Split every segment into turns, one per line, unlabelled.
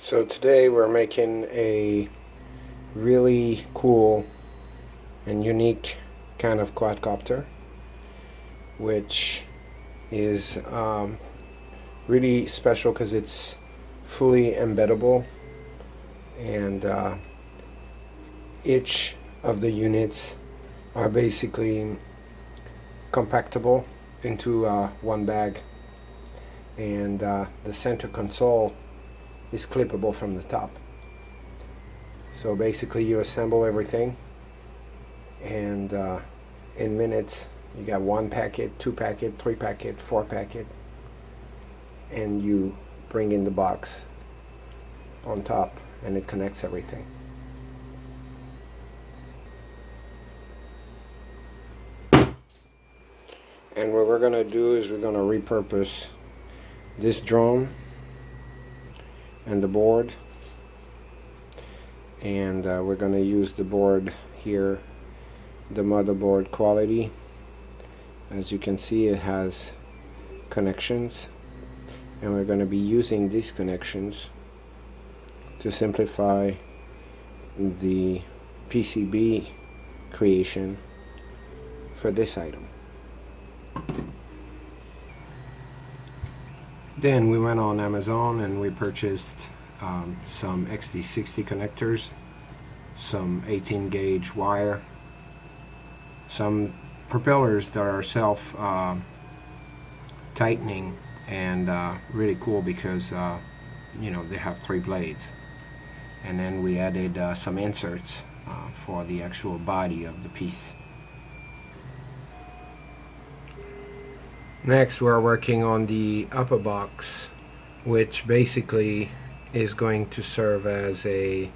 So today we're making a really cool and unique kind of quadcopter, which is really special because it's fully embeddable, and each of the units are basically compactable into one bag, and the center console is clippable from the top. So basically you assemble everything, and in minutes you got 1 packet, 2 packet, 3 packet, 4 packet, and you bring in the box on top and it connects everything. And what we're going to do is we're going to repurpose this drone and the board, and we're going to use the board here, the motherboard quality. As you can see, it has connections, and we're going to be using these connections to simplify the PCB creation for this item. Then we went on Amazon and we purchased some XT60 connectors, some 18 gauge wire, some propellers that are self tightening, and really cool because you know, they have 3 blades. And then we added some inserts for the actual body of the piece. Next, we're working on the upper box, which basically is going to serve as a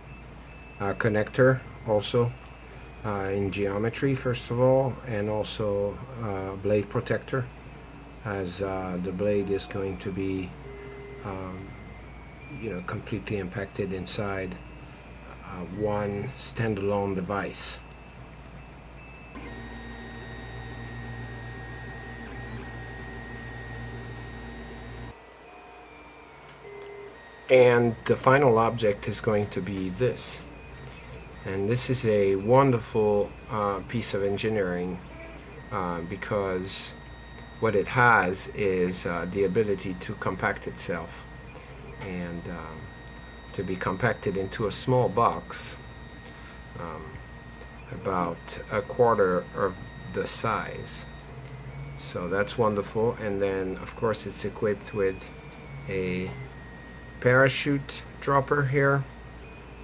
connector also in geometry, first of all, and also blade protector, as the blade is going to be you know, completely impacted inside one standalone device. And the final object is going to be this. And this is a wonderful piece of engineering because what it has is the ability to compact itself, and to be compacted into a small box about 1/4 of the size. So that's wonderful. And then of course it's equipped with a parachute dropper here,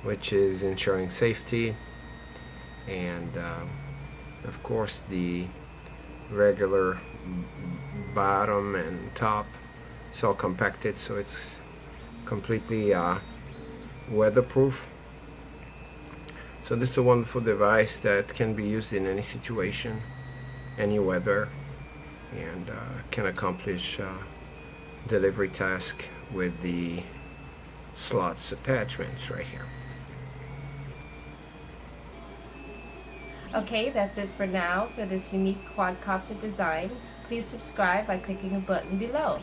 which is ensuring safety, and of course the regular bottom and top is all compacted, so it's completely weatherproof. So this is a wonderful device that can be used in any situation, any weather, and can accomplish delivery task with the slots attachments right here.
Okay, that's it for now for this unique quadcopter design. Please subscribe by clicking the button below.